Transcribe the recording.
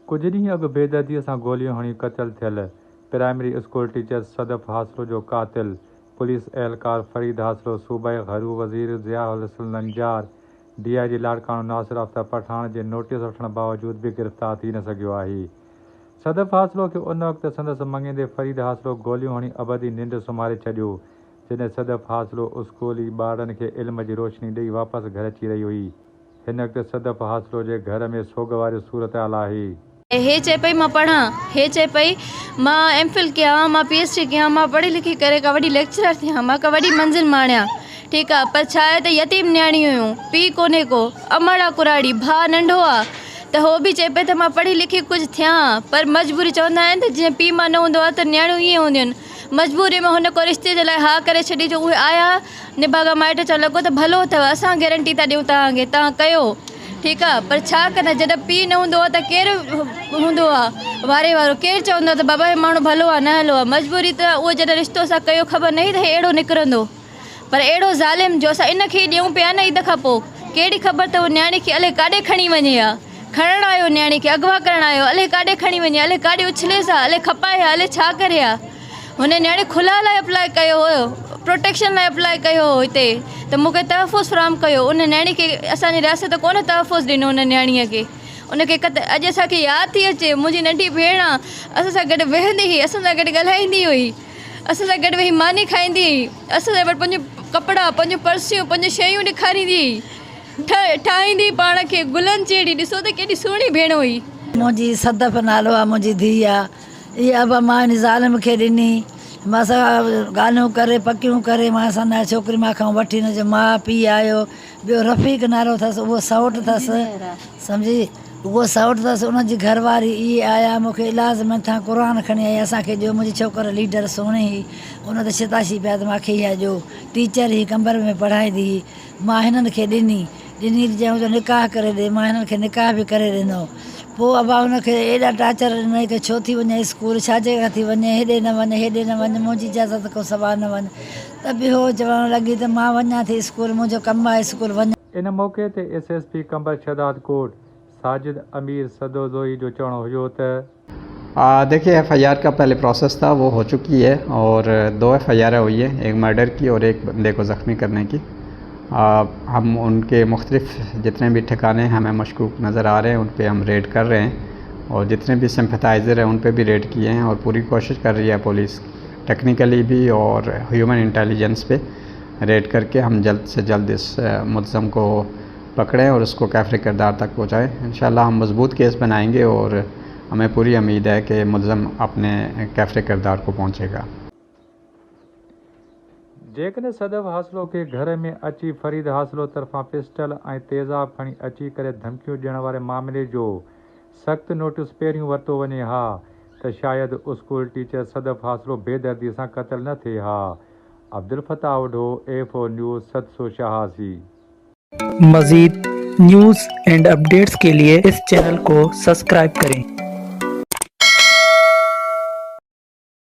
कुछ ॾींहं अॻु बेदर्दीअ सां गोलियूं हणी क़तल थियल प्राइमरी स्कूल टीचर सदफ़ हासलो जो क़ातिल पुलिस एहलकार फरीद हासलो सूबाई घरू वज़ीर ज़ियाउल हसन नंजार DIG लाड़काणो नासिर आफ्ताब पठाण जे नोटिस वठण बावजूद भी गिरफ़्तार थी न सघियो आहे। सदफ़ हासलो खे उन वक़्तु संदसि मङेंदे फरीद हासलो गोलियूं हणी अबदी निंड सुम्हारे छॾियो जॾहिं सदफ़ हासलो स्कूली ॿारनि खे इल्म जी रोशनी ॾेई वापसि घर अची रही हुई। हिन वक़्तु सदफ़ हासलो जे घर में सोग वारी सूरत हाल आहे। हे चए पई मां पढ़ां, हे चए पई मां MPhil कयां, मां PhD कयां, मां पढ़ी लिखी करे का वॾी लेक्चरर थियां, मां का वॾी मंज़िल माणियां। ठीकु आहे, पर छा आहे त यतीम नियाणी हुयूं, पीउ कोन्हे को, अमड़ा कुराड़ी, भाउ नंढो आहे, त हो बि चए पई त मां पढ़ी लिखी कुझु थियां, पर मजबूरी चवंदा आहिनि त जीअं पीउ मां न हूंदो आहे त नियाणियूं ईअं हूंदियूं आहिनि। मजबूरी में हुन को रिश्ते जे लाइ हा करे छॾी जो उहे आया निभागा माइट चवणु लॻो त भलो अथव, असां गारंटी था ॾियूं तव्हांखे, तव्हां कयो। ठीकु आहे, पर छा कंदा, जॾहिं पीउ न हूंदो आहे त केरु हूंदो आहे वारे वारो, केरु चवंदो आहे त बाबा हे माण्हू भलो आहे न हलो आहे। मजबूरी त उहो जॾहिं रिश्तो असां कयो ख़बर न त अहिड़ो निकिरंदो, पर अहिड़ो ज़ालिम जो असां इन खे ॾियूं पिया न ईद खां पोइ कहिड़ी ख़बर त उहो नियाणी खे अलाए काॾे खणी वञे हा, खणणु आयो नियाणी खे, अगवा करणु आयो, अलाए काॾे खणी वञे, अलाए काॾे उछलेसि हा, अलाए खपाए हा, अलाए छा करे हा। हुन नियाणी खुला लाइ अप्लाई कयो हुयो, प्रोटेक्शन लाइ अप्लाई कयो हो हिते, त मूंखे तहफ़ुज़ फ़राहम कयो। उन नियाणी खे असांजी रियासत कोन तहफ़ुज़ ॾिनो उन नियाणीअ खे, उनखे अॼु असांखे यादि थी अचे, मुंहिंजी नंढी भेण आहे, असां सां गॾु वेहंदी हुई, असां सां गॾु ॻाल्हाईंदी हुई, असां सां गॾु वेही मानी खाईंदी हुई, असां सां गॾु पंहिंजूं कपिड़ा, पंहिंजूं पर्सियूं, पंहिंजूं शयूं ॾेखारींदी हुई, ठाहींदी पाण खे गुलनि जहिड़ी। ॾिसो त केॾी सुहिणी भेण हुई। मुंहिंजी सदफ़ नालो आहे, मुंहिंजी धीउ आहे। इहा अब मां हिन ज़ालिम खे ॾिनी, मां सां ॻाल्हियूं करे पकियूं करे, मां सां छोकिरी मां खां वठी हिन जो माउ पीउ आयो। ॿियो रफ़ीक नालो अथसि, उहो सौटु अथसि, सम्झी, उहो सौटु अथसि। उनजी घरवारी इहे आया, मूंखे इलाज मथां क़ुर खणी आई, असांखे ॾियो। मुंहिंजी छोकिरो लीडर सुहिणी हुई, उन त शिताशी पिया त मूंखे इहा ॾियो। टीचर ही कंबर में पढ़ाईंदी हुई, मां हिननि खे ॾिनी चयूं जो निकाह करे ॾे, मां हिननि खे निकाह बि करे ॾिनो। पोइ अबा हुनखे एॾा टाचर ॾिनई की छो थी वञे स्कूल, छाजे खां थी वञे, हेॾे न वञे, हेॾे न वञे, मुंहिंजी इजाज़त को सवाइ न वञे। त बि हो चवणु लॻी त मां वञा थी स्कूल, मुंहिंजो कमु आहे स्कूल वञा। इन मौक़े ते SSP कंबर शहदाद कोट साजिद अमीर सदोज़ोई जो चवणो हुयो त देखिए FIR का पहले प्रोसेस था वो हो चुकी है और 2 FIR हुई है, एक मर्डर की और एक बंदे को ज़ख्मी करने की। हम उनके मुख्तलिफ जितने भी ठिकाने हमें मशकूक नज़र आ रहे हैं उन पे हम रेड कर रहे हैं और जितने भी सिंपथाइज़र हैं उन पे भी रेड किए हैं और पूरी कोशिश कर रही है पुलिस टेक्निकली भी और ह्यूमन इंटेलिजेंस पे रेड करके हम जल्द से जल्द इस मुल्ज़म को पकड़ें और उसको कैफ़रे किरदार तक पहुँचाएँ। इंशाल्लाह हम मज़बूत केस बनाएंगे और हमें पूरी उम्मीद है कि मुल्ज़म अपने कैफ़रे किरदार को पहुँचेगा। जेकॾहिं सदफ़ हासलो खे घर में अची फरीद हासलो तरफ़ां पिस्टल ऐं तेज़ाब खणी अची करे धमकियूं ॾियण वारे मामले जो सख़्तु नोटिस पहिरियों वरितो वञे हा त शायदि स्कूल टीचर सदफ़ हासलो बेदर्दीअ सां क़तल न थिए हा। अब्दुल फताह उढो, A4 न्यूज़ 786। मज़ीद न्यूज़ एंड अपडेट्स के लिए इस चैनल को सब्सक्राइब करें।